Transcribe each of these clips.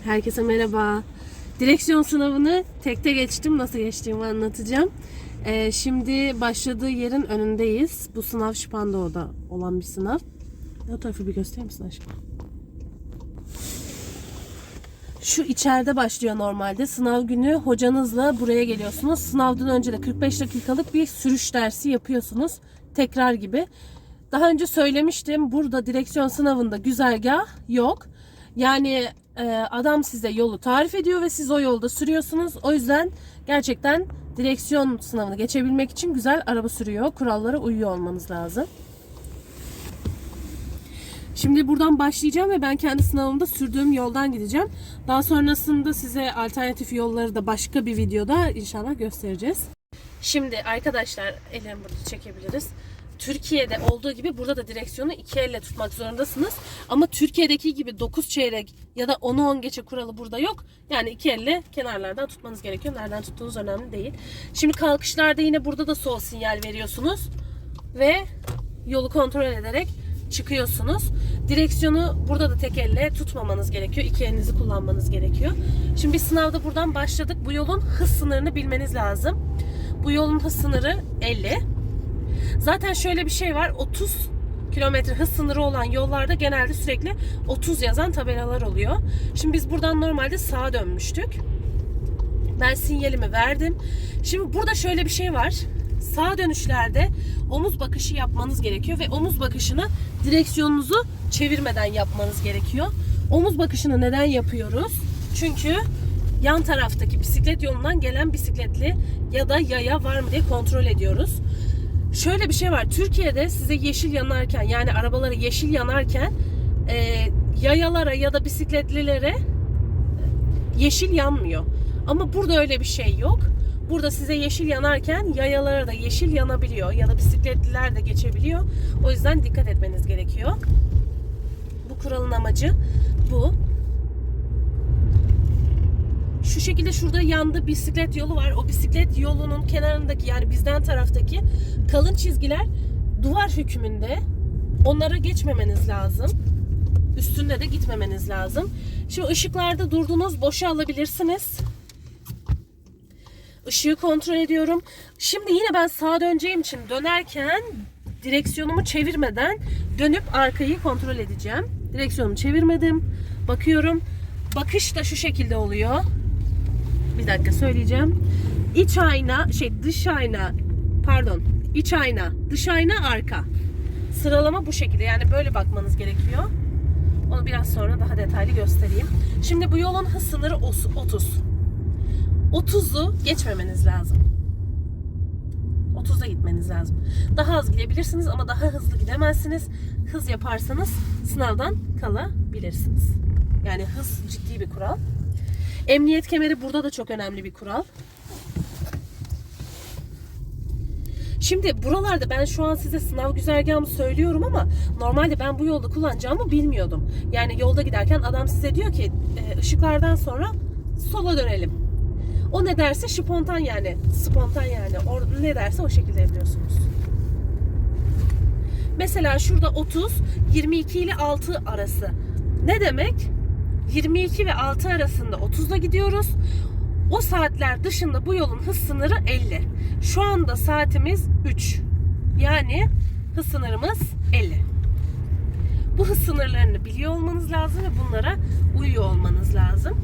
Herkese merhaba. Direksiyon sınavını tekte geçtim. Nasıl geçtiğimi anlatacağım. Şimdi başladığı yerin önündeyiz. Bu sınav Şipandoğu'da olan bir sınav. O tarafı bir gösterir misin aşkım? Şu içeride başlıyor normalde. Sınav günü hocanızla buraya geliyorsunuz. Sınavdan önce de 45 dakikalık bir sürüş dersi yapıyorsunuz. Tekrar gibi. Daha önce söylemiştim. Burada direksiyon sınavında güzergah yok. Yani adam size yolu tarif ediyor ve siz o yolda sürüyorsunuz. O yüzden gerçekten direksiyon sınavını geçebilmek için güzel araba sürüyor. Kurallara uyuyor olmanız lazım. Şimdi buradan başlayacağım ve ben kendi sınavımda sürdüğüm yoldan gideceğim. Daha sonrasında size alternatif yolları da başka bir videoda inşallah göstereceğiz. Şimdi arkadaşlar, ellerimi burada çekebiliriz. Türkiye'de olduğu gibi burada da direksiyonu iki elle tutmak zorundasınız. Ama Türkiye'deki gibi 9 çeyrek ya da 10'u 10 geçe kuralı burada yok. Yani iki elle kenarlardan tutmanız gerekiyor. Nereden tuttuğunuz önemli değil. Şimdi kalkışlarda yine burada da sol sinyal veriyorsunuz. Ve yolu kontrol ederek çıkıyorsunuz. Direksiyonu burada da tek elle tutmamanız gerekiyor. İki elinizi kullanmanız gerekiyor. Şimdi biz sınavda buradan başladık. Bu yolun hız sınırını bilmeniz lazım. Bu yolun hız sınırı 50. Zaten şöyle bir şey var. 30 kilometre hız sınırı olan yollarda genelde sürekli 30 yazan tabelalar oluyor. Şimdi biz buradan normalde sağa dönmüştük. Ben sinyalimi verdim. Şimdi burada şöyle bir şey var. Sağ dönüşlerde omuz bakışı yapmanız gerekiyor ve omuz bakışını direksiyonunuzu çevirmeden yapmanız gerekiyor. Omuz bakışını neden yapıyoruz? Çünkü yan taraftaki bisiklet yolundan gelen bisikletli ya da yaya var mı diye kontrol ediyoruz. Şöyle bir şey var. Türkiye'de size yeşil yanarken, yani arabaları yeşil yanarken yayalara ya da bisikletlilere yeşil yanmıyor. Ama burada öyle bir şey yok. Burada size yeşil yanarken yayalara da yeşil yanabiliyor ya da bisikletliler de geçebiliyor. O yüzden dikkat etmeniz gerekiyor. Bu kuralın amacı bu. Şu şekilde şurada yanda bisiklet yolu var. O bisiklet yolunun kenarındaki, yani bizden taraftaki kalın çizgiler duvar hükmünde. Onlara geçmemeniz lazım. Üstünde de gitmemeniz lazım. Şimdi ışıklarda durdunuz, boşa alabilirsiniz. Işığı kontrol ediyorum. Şimdi yine ben sağa döneceğim için dönerken direksiyonumu çevirmeden dönüp arkayı kontrol edeceğim. Direksiyonumu çevirmedim. Bakıyorum. Bakış da şu şekilde oluyor. Bir dakika söyleyeceğim. İç ayna, dış ayna, iç ayna, dış ayna, arka. Sıralama bu şekilde. Yani böyle bakmanız gerekiyor. Onu biraz sonra daha detaylı göstereyim. Şimdi bu yolun hız sınırı 30. 30'u geçmemeniz lazım. 30'da gitmeniz lazım. Daha az gidebilirsiniz ama daha hızlı gidemezsiniz. Hız yaparsanız sınavdan kalabilirsiniz. Yani hız ciddi bir kural. Emniyet kemeri burada da çok önemli bir kural. Şimdi buralarda ben şu an size sınav güzergahımı söylüyorum ama normalde ben bu yolda kullanacağımı bilmiyordum. Yani yolda giderken adam size diyor ki ışıklardan sonra sola dönelim. O ne derse spontan yani. O ne derse o şekilde yapıyorsunuz. Mesela şurada 30, 22 ile 6 arası. Ne demek? 22 ve 6 arasında 30'la gidiyoruz. O saatler dışında bu yolun hız sınırı 50. Şu anda saatimiz 3. Yani hız sınırımız 50. Bu hız sınırlarını biliyor olmanız lazım ve bunlara uyuyor olmanız lazım.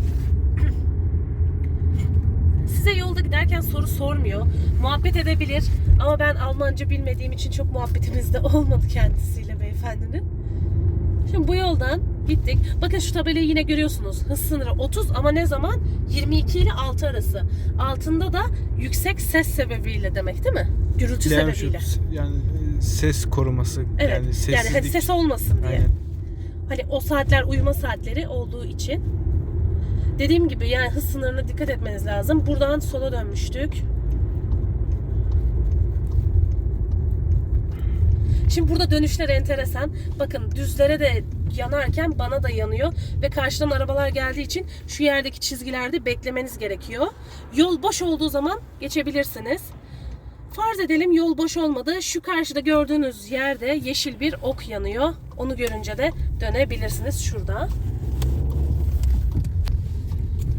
Size yolda giderken soru sormuyor. Muhabbet edebilir. Ama ben Almanca bilmediğim için çok muhabbetimiz de olmadı kendisiyle beyefendinin. Şimdi bu yoldan gittik. Bakın şu tabelayı yine görüyorsunuz. Hız sınırı 30 ama ne zaman? 22 ile 6 arası. Altında da yüksek ses sebebiyle demek değil mi? Gürültü sebebiyle. Yani ses koruması. Evet. Yani sessizlik. Yani ses olmasın diye. Aynen. Hani o saatler uyuma saatleri olduğu için. Dediğim gibi yani hız sınırına dikkat etmeniz lazım. Buradan sola dönmüştük. Şimdi burada dönüşler enteresan. Bakın düzlere de yanarken bana da yanıyor. Ve karşıdan arabalar geldiği için şu yerdeki çizgilerde beklemeniz gerekiyor. Yol boş olduğu zaman geçebilirsiniz. Farz edelim yol boş olmadı. Şu karşıda gördüğünüz yerde yeşil bir ok yanıyor. Onu görünce de dönebilirsiniz şurada.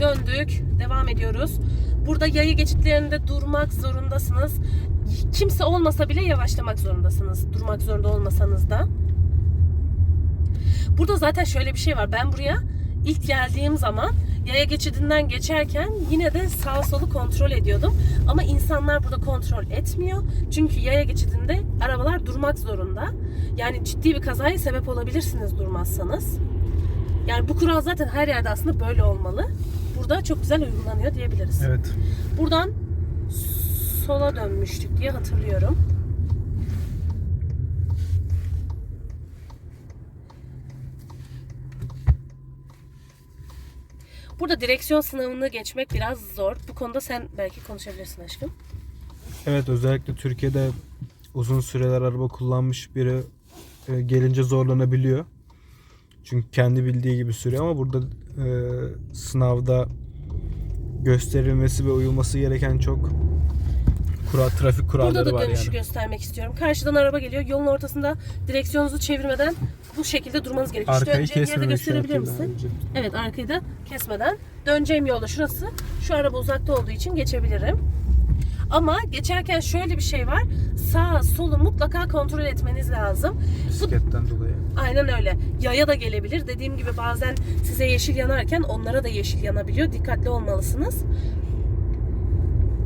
Döndük. Devam ediyoruz. Burada yaya geçitlerinde durmak zorundasınız. Kimse olmasa bile yavaşlamak zorundasınız. Durmak zorunda olmasanız da. Burada zaten şöyle bir şey var. Ben buraya ilk geldiğim zaman yaya geçidinden geçerken yine de sağ solu kontrol ediyordum. Ama insanlar burada kontrol etmiyor. Çünkü yaya geçidinde arabalar durmak zorunda. Yani ciddi bir kazaya sebep olabilirsiniz durmazsanız. Yani bu kural zaten her yerde aslında böyle olmalı. Burada çok güzel uygulanıyor diyebiliriz. Evet. Buradan sola dönmüştük diye hatırlıyorum. Burada direksiyon sınavını geçmek biraz zor. Bu konuda sen belki konuşabilirsin aşkım. Evet, özellikle Türkiye'de uzun süreler araba kullanmış biri gelince zorlanabiliyor. Çünkü kendi bildiği gibi sürüyor ama burada sınavda gösterilmesi ve uyulması gereken çok trafik kuralları Burada da var dönüşü yani. göstermek istiyorum. Karşıdan araba geliyor. Yolun ortasında direksiyonunuzu çevirmeden bu şekilde durmanız gerekiyor. Arkayı Döneceğim yeri de kesmeme gösterebilir şartıyla misin? önce. Evet, arkayı da kesmeden. Döneceğim yolda şurası. Şu araba uzakta olduğu için geçebilirim. Ama geçerken şöyle bir şey var. Sağ solu mutlaka kontrol etmeniz lazım. Bisikletten dolayı. Aynen öyle. Yaya da gelebilir. Dediğim gibi bazen size yeşil yanarken onlara da yeşil yanabiliyor. Dikkatli olmalısınız.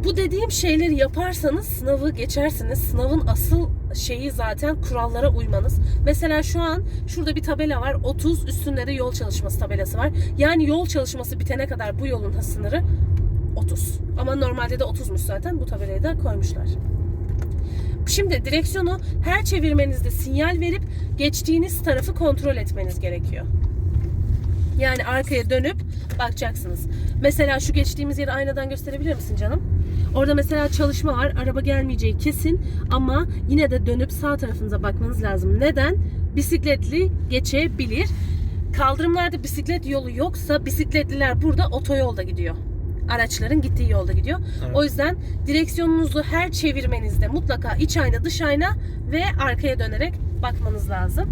Bu dediğim şeyleri yaparsanız sınavı geçersiniz. Sınavın asıl şeyi zaten kurallara uymanız. Mesela şu an şurada bir tabela var. 30, üstünde de yol çalışması tabelası var. Yani yol çalışması bitene kadar bu yolun sınırı 30. Ama normalde de 30'muş zaten. Bu tabelayı da koymuşlar. Şimdi direksiyonu her çevirmenizde sinyal verip geçtiğiniz tarafı kontrol etmeniz gerekiyor. Yani arkaya dönüp bakacaksınız. Mesela şu geçtiğimiz yeri aynadan gösterebilir misin canım? Orada mesela çalışma var. Araba gelmeyeceği kesin ama yine de dönüp sağ tarafınıza bakmanız lazım. Neden? Bisikletli geçebilir. Kaldırımlarda bisiklet yolu yoksa bisikletliler burada otoyolda gidiyor. Araçların gittiği yolda gidiyor. Evet. O yüzden direksiyonunuzu her çevirmenizde mutlaka iç ayna, dış ayna ve arkaya dönerek bakmanız lazım.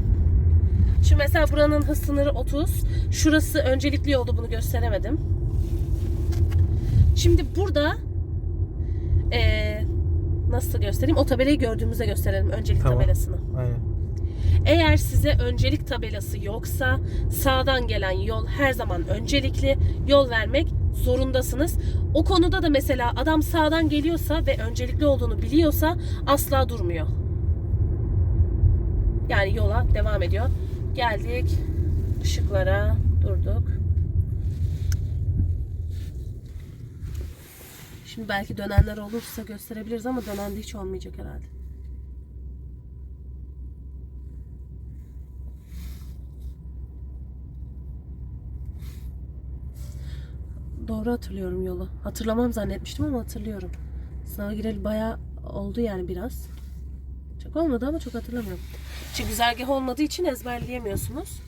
Şimdi mesela buranın hız sınırı 30. Şurası öncelikli yolda, bunu gösteremedim. Şimdi burada nasıl göstereyim? O tabelayı gördüğümüzde gösterelim, öncelik tabelasını. Aynen. Eğer size öncelik tabelası yoksa sağdan gelen yol her zaman öncelikli, yol vermek zorundasınız. O konuda da mesela adam sağdan geliyorsa ve öncelikli olduğunu biliyorsa asla durmuyor. Yani yola devam ediyor. Geldik ışıklara, durduk. Şimdi belki dönenler olursa gösterebiliriz ama dönen de hiç olmayacak herhalde. Doğru hatırlıyorum yolu. Hatırlamam zannetmiştim ama hatırlıyorum. Sınava gireli bayağı oldu yani biraz. Çok olmadı ama çok hatırlamıyorum. Çünkü güzergah olmadığı için ezberleyemiyorsunuz.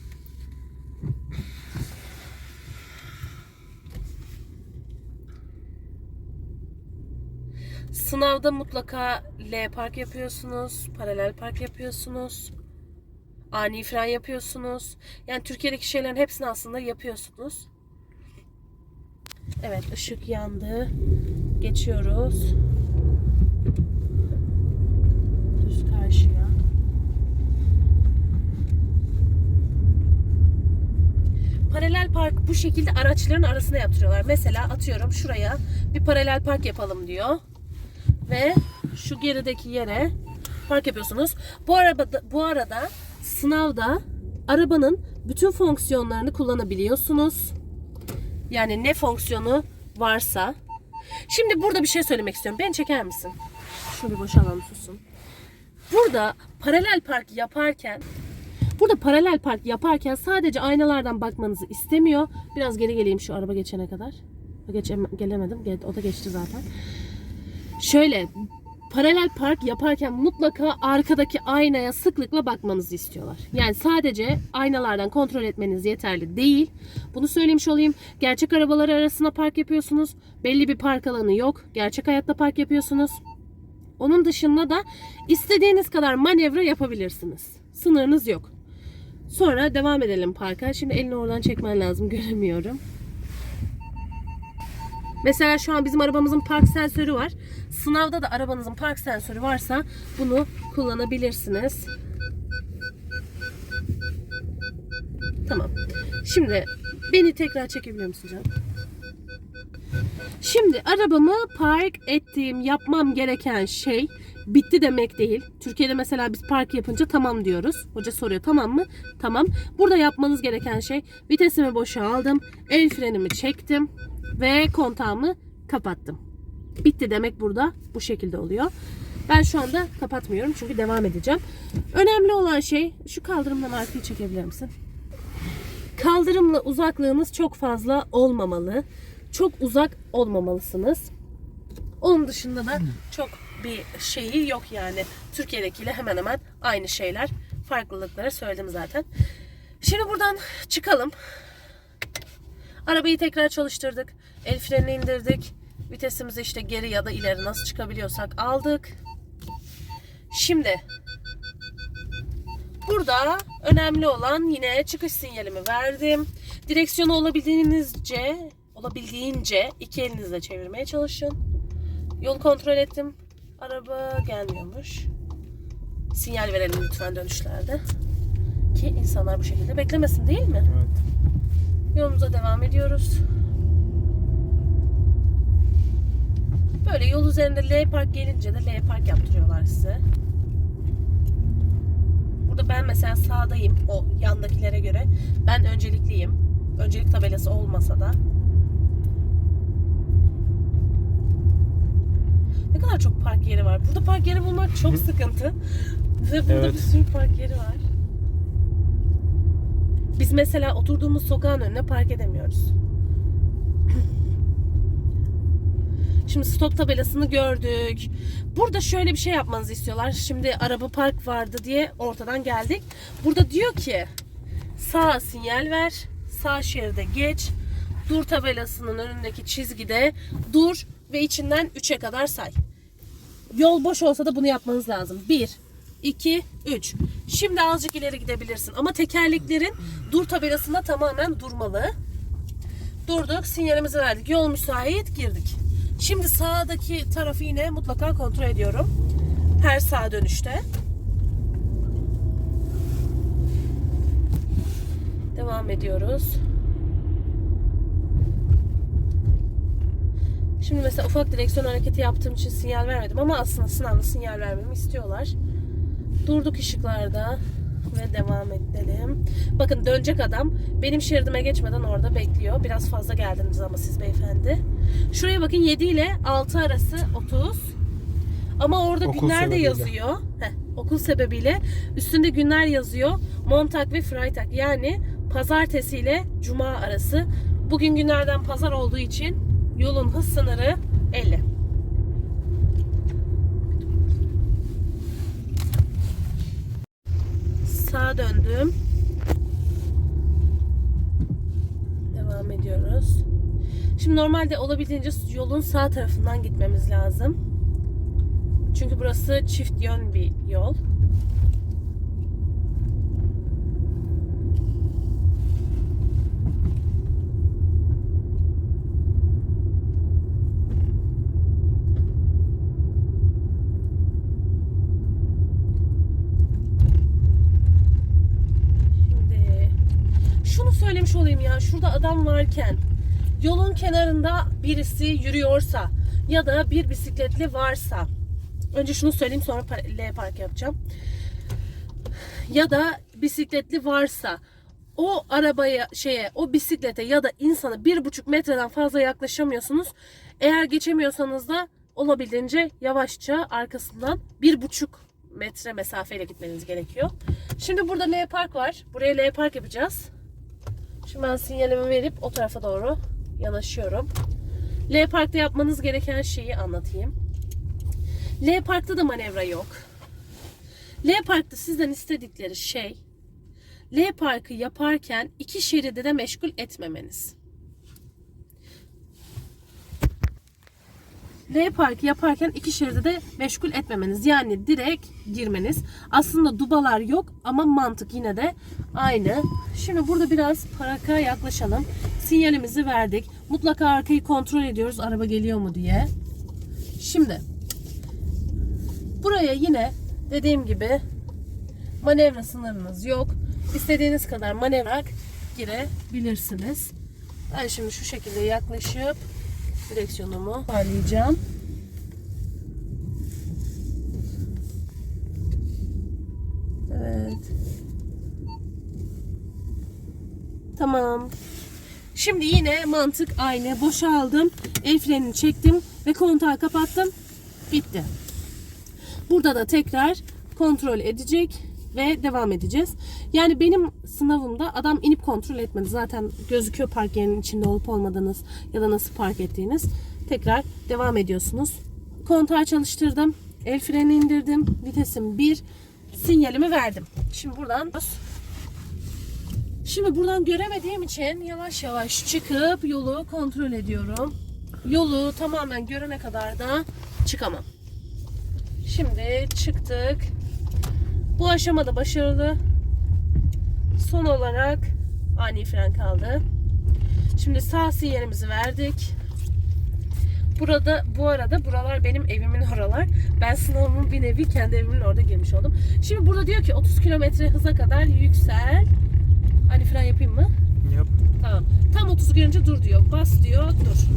Sınavda mutlaka L park yapıyorsunuz, paralel park yapıyorsunuz, ani fren yapıyorsunuz. Yani Türkiye'deki şeylerin hepsini aslında yapıyorsunuz. Evet, ışık yandı. Geçiyoruz. Düz karşıya. Paralel park bu şekilde araçların arasına yaptırıyorlar. Mesela atıyorum şuraya bir paralel park yapalım diyor. Ve şu gerideki yere park yapıyorsunuz. Bu arada sınavda arabanın bütün fonksiyonlarını kullanabiliyorsunuz. Yani ne fonksiyonu varsa. Şimdi burada bir şey söylemek istiyorum. Beni çeker misin? Şunu bir boşalalım, susun. Burada paralel park yaparken sadece aynalardan bakmanızı istemiyor. Biraz geri geleyim şu araba geçene kadar. Gelemedim. O da geçti zaten. Şöyle paralel park yaparken mutlaka arkadaki aynaya sıklıkla bakmanızı istiyorlar. Yani sadece aynalardan kontrol etmeniz yeterli değil. Bunu söylemiş olayım. Gerçek arabalar arasına park yapıyorsunuz. Belli bir park alanı yok. Gerçek hayatta park yapıyorsunuz. Onun dışında da istediğiniz kadar manevra yapabilirsiniz. Sınırınız yok. Sonra devam edelim parka. Şimdi elini oradan çekmen lazım. Göremiyorum. Mesela şu an bizim arabamızın park sensörü var. Sınavda da arabanızın park sensörü varsa bunu kullanabilirsiniz. Tamam. Şimdi beni tekrar çekebiliyor musun canım? Şimdi arabamı park ettiğim, yapmam gereken şey bitti demek değil. Türkiye'de mesela biz park yapınca tamam diyoruz. Hoca soruyor tamam mı? Tamam. Burada yapmanız gereken şey vitesimi boşa aldım. El frenimi çektim. Ve kontağımı kapattım. Bitti demek burada bu şekilde oluyor. Ben şu anda kapatmıyorum çünkü devam edeceğim. Önemli olan şey şu kaldırımdan arkayı çekebilir misin? Kaldırımla uzaklığınız çok fazla olmamalı. Çok uzak olmamalısınız. Onun dışında da çok bir şeyi yok yani. Türkiye'dekiyle hemen hemen aynı şeyler. Farklılıkları söyledim zaten. Şimdi buradan çıkalım. Arabayı tekrar çalıştırdık. El frenini indirdik. Vitesimizi işte geri ya da ileri nasıl çıkabiliyorsak aldık. Şimdi burada önemli olan yine çıkış sinyalimi verdim. Direksiyonu olabildiğince iki elinizle çevirmeye çalışın. Yolu kontrol ettim. Araba gelmiyormuş. Sinyal verelim lütfen dönüşlerde. Ki insanlar bu şekilde beklemesin değil mi? Evet. Yolumuza devam ediyoruz. Böyle yol üzerinde L park gelince de L park yaptırıyorlar size. Burada ben mesela sağdayım o yandakilere göre. Ben öncelikliyim. Öncelik tabelası olmasa da. Ne kadar çok park yeri var. Burada park yeri bulmak çok sıkıntı. Ve burada Evet. bir sürü park yeri var. Biz mesela oturduğumuz sokağın önüne park edemiyoruz. Şimdi stop tabelasını gördük. Burada şöyle bir şey yapmanızı istiyorlar. Şimdi araba park vardı diye ortadan geldik. Burada diyor ki sağa sinyal ver, sağ şeride geç, dur tabelasının önündeki çizgide dur ve içinden 3'e kadar say. Yol boş olsa da bunu yapmanız lazım. 1, 2, 3. Şimdi azıcık ileri gidebilirsin. Ama tekerleklerin dur tabelasında tamamen durmalı. Durduk, sinyalimizi verdik. Yol müsait, girdik. Şimdi sağdaki tarafı yine mutlaka kontrol ediyorum. Her sağ dönüşte. Devam ediyoruz. Şimdi mesela ufak direksiyon hareketi yaptığım için sinyal vermedim ama aslında sınavda sinyal vermemi istiyorlar. Durduk ışıklarda ve devam edelim. Bakın dönecek adam benim şeridime geçmeden orada bekliyor. Biraz fazla geldiniz ama siz beyefendi. Şuraya bakın 7 ile 6 arası 30. Ama orada Okul günler de sebebiyle. yazıyor. Okul sebebiyle üstünde günler yazıyor. Montag ve Freitag yani pazartesi ile cuma arası. Bugün günlerden pazar olduğu için yolun hız sınırı 50. Sağa döndüm. Devam ediyoruz. Şimdi normalde olabildiğince yolun sağ tarafından gitmemiz lazım. Çünkü burası çift yön bir yol. Şunu söylemiş olayım ya, şurada adam varken yolun kenarında birisi yürüyorsa ya da bir bisikletli varsa, önce şunu söyleyeyim sonra L park yapacağım, ya da bisikletli varsa o arabaya o bisiklete ya da insana 1,5 metreden fazla yaklaşamıyorsunuz. Eğer geçemiyorsanız da olabildiğince yavaşça arkasından 1,5 metre mesafeyle gitmeniz gerekiyor. Şimdi burada L park var. Buraya L park yapacağız. Şimdi ben sinyalimi verip o tarafa doğru yanaşıyorum. L parkta yapmanız gereken şeyi anlatayım. L parkta da manevra yok. L parkta sizden istedikleri şey L parkı yaparken iki şeridi de meşgul etmemeniz. L parkı yaparken iki şeridi de meşgul etmemeniz. Yani direkt girmeniz. Aslında dubalar yok ama mantık yine de aynı. Şimdi burada biraz parka yaklaşalım. Sinyalimizi verdik. Mutlaka arkayı kontrol ediyoruz araba geliyor mu diye. Şimdi buraya yine dediğim gibi manevra sınırınız yok. İstediğiniz kadar manevra girebilirsiniz. Ben şimdi şu şekilde yaklaşıp direksiyonumu ayarlayacağım. Evet. Tamam. Şimdi yine mantık aynı. Boşaldım. El frenini çektim ve kontağı kapattım. Bitti. Burada da tekrar kontrol edecek ve devam edeceğiz. Yani benim sınavımda adam inip kontrol etmedi. Zaten gözüküyor park yerinin içinde olup olmadığınız ya da nasıl park ettiğiniz. Tekrar devam ediyorsunuz. Kontağı çalıştırdım. El freni indirdim. Vitesim 1. Sinyalimi verdim. Şimdi buradan göremediğim için yavaş yavaş çıkıp yolu kontrol ediyorum. Yolu tamamen görene kadar da çıkamam. Şimdi çıktık. Bu aşamada başarılı. Son olarak ani fren kaldı. Şimdi sağ sinyalimizi verdik. Bu arada buralar benim evimin oralar. Ben sınavımın bir nevi kendi evimin orada girmiş oldum. Şimdi burada diyor ki 30 km hıza kadar yüksel. Ani fren yapayım mı? Yap. Tamam. Tam 30 görünce dur diyor. Bas diyor. Dur.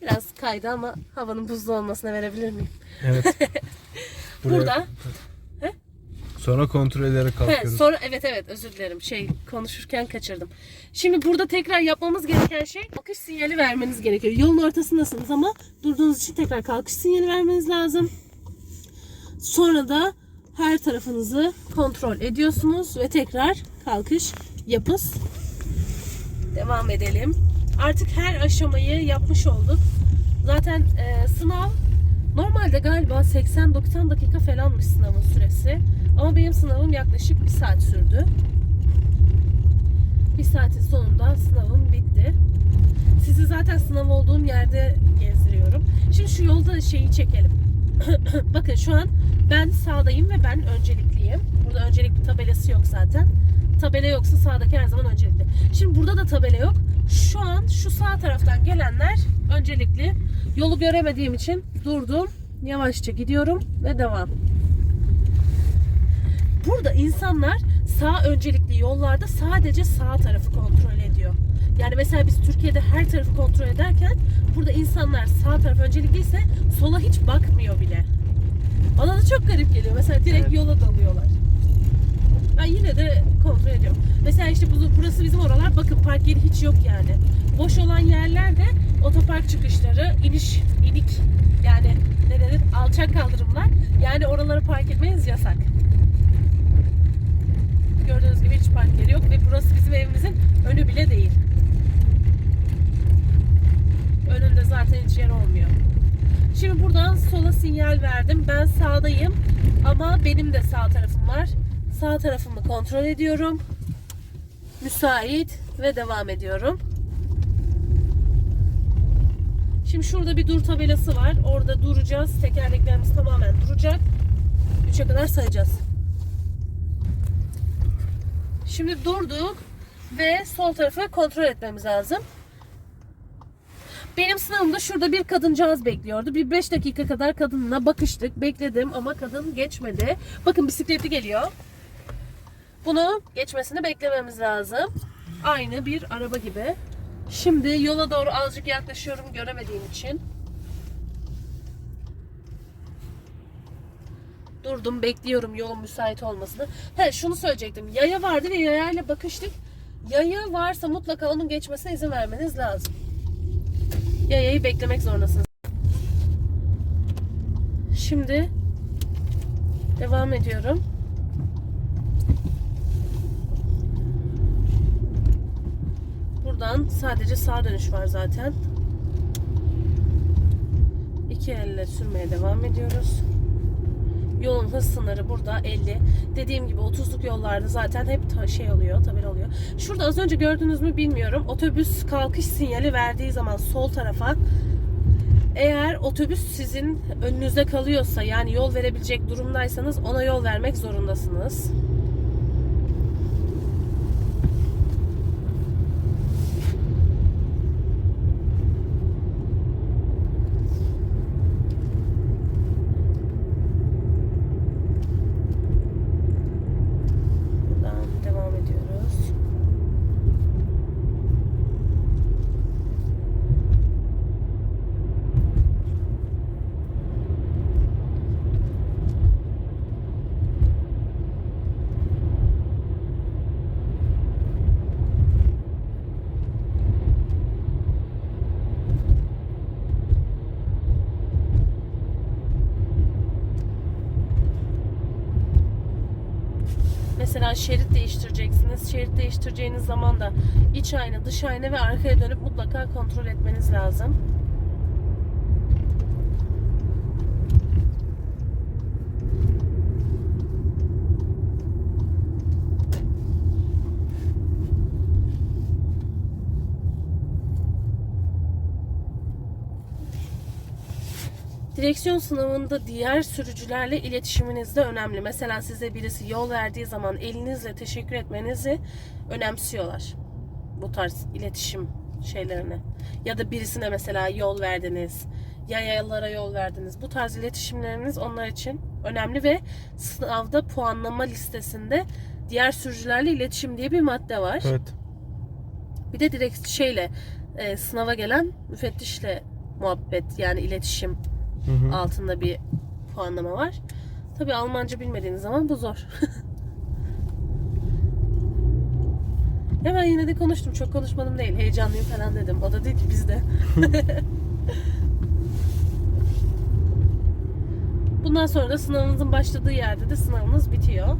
Biraz kaydı ama havanın buzlu olmasına verebilir miyim? Evet. Burada. Sonra kontrol ederek kalkıyoruz. Sonra evet özür dilerim. Konuşurken kaçırdım. Şimdi burada tekrar yapmamız gereken şey kalkış sinyali vermeniz gerekiyor. Yolun ortasındasınız ama durduğunuz için tekrar kalkış sinyali vermeniz lazım. Sonra da her tarafınızı kontrol ediyorsunuz ve tekrar kalkış yapıp devam edelim. Artık her aşamayı yapmış olduk. Zaten sınav normalde galiba 80-90 dakika falanmış sınavın süresi. Ama benim sınavım yaklaşık 1 saat sürdü. 1 saatin sonunda sınavım bitti. Sizi zaten sınav olduğum yerde gezdiriyorum. Şimdi şu yolda çekelim. Bakın şu an ben sağdayım ve ben öncelikliyim. Burada öncelikli tabelası yok zaten. Tabela yoksa sağdaki her zaman öncelikli. Şimdi burada da tabela yok. Şu an şu sağ taraftan gelenler öncelikli. Yolu göremediğim için durdum. Yavaşça gidiyorum ve devam. Burada insanlar sağ öncelikli yollarda sadece sağ tarafı kontrol ediyor. Yani mesela biz Türkiye'de her tarafı kontrol ederken burada insanlar sağ taraf öncelikliyse sola hiç bakmıyor bile. Bana da çok garip geliyor. Mesela direkt yola dalıyorlar. Ben yine de kontrol ediyorum. Mesela işte burası bizim oralar. Bakın park yeri hiç yok yani. Boş olan yerlerde otopark çıkışları, inik yani ne denir? Alçak kaldırımlar. Yani oralara park etmeniz yasak. Gördüğünüz gibi hiç park yeri yok ve burası bizim evimizin önü bile değil. Önünde zaten hiç yer olmuyor. Şimdi buradan sola sinyal verdim. Ben sağdayım ama benim de sağ tarafım var. Sağ tarafımı kontrol ediyorum. Müsait ve devam ediyorum. Şimdi şurada bir dur tabelası var. Orada duracağız. Tekerleklerimiz tamamen duracak. 3'e kadar sayacağız. Şimdi durduk ve sol tarafı kontrol etmemiz lazım. Benim sınavımda şurada bir kadıncağız bekliyordu. Bir 5 dakika kadar kadınla bakıştık. Bekledim ama kadın geçmedi. Bakın bisikletli geliyor. Bunu geçmesini beklememiz lazım. Aynı bir araba gibi. Şimdi yola doğru azıcık yaklaşıyorum göremediğim için. Durdum, bekliyorum yolun müsait olmasını. Şunu söyleyecektim. Yaya vardı ve yayayla bakıştık. Yaya varsa mutlaka onun geçmesine izin vermeniz lazım. Yayayı beklemek zorundasınız. Şimdi devam ediyorum. Buradan sadece sağ dönüş var zaten. 2 elle sürmeye devam ediyoruz. Yolun hız sınırı burada 50. Dediğim gibi 30'luk yollarda zaten hep oluyor, tabela oluyor. Şurada az önce gördünüz mü bilmiyorum. Otobüs kalkış sinyali verdiği zaman sol tarafa, eğer otobüs sizin önünüzde kalıyorsa, yani yol verebilecek durumdaysanız ona yol vermek zorundasınız. Mesela şerit değiştireceksiniz. Şerit değiştireceğiniz zaman da iç ayna, dış ayna ve arkaya dönüp mutlaka kontrol etmeniz lazım. Direksiyon sınavında diğer sürücülerle iletişiminiz de önemli. Mesela size birisi yol verdiği zaman elinizle teşekkür etmenizi önemsiyorlar. Bu tarz iletişim şeylerini. Ya da birisine mesela yol verdiniz, yayalara yol verdiniz. Bu tarz iletişimleriniz onlar için önemli ve sınavda puanlama listesinde diğer sürücülerle iletişim diye bir madde var. Evet. Bir de direkt sınava gelen müfettişle muhabbet, yani iletişim altında bir puanlama var. Tabii Almanca bilmediğiniz zaman bu zor. Ya ben yine de konuştum. Çok konuşmadım değil. Heyecanlıyım falan dedim. O da dedi ki biz de. Bundan sonra da sınavınızın başladığı yerde de sınavınız bitiyor.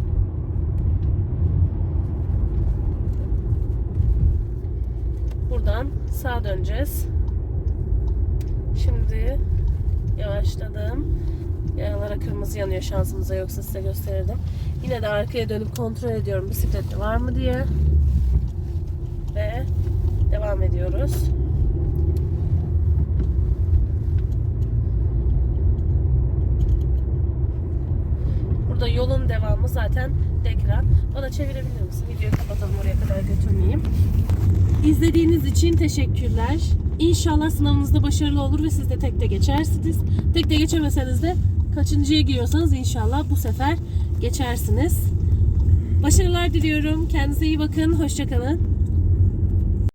Buradan sağa döneceğiz. Şimdi yavaşladım. Yayalara kırmızı yanıyor şansımıza, yoksa size gösterirdim. Yine de arkaya dönüp kontrol ediyorum bisikletli var mı diye. Ve devam ediyoruz. Burada yolun devamı zaten ekran. Bana çevirebilir misin? Videoyu kapatalım, oraya kadar götürmeyeyim. İzlediğiniz için teşekkürler. İnşallah sınavınızda başarılı olur ve siz de tekte geçersiniz. Tekte geçemeseniz de kaçıncıya giriyorsanız inşallah bu sefer geçersiniz. Başarılar diliyorum. Kendinize iyi bakın. Hoşça kalın.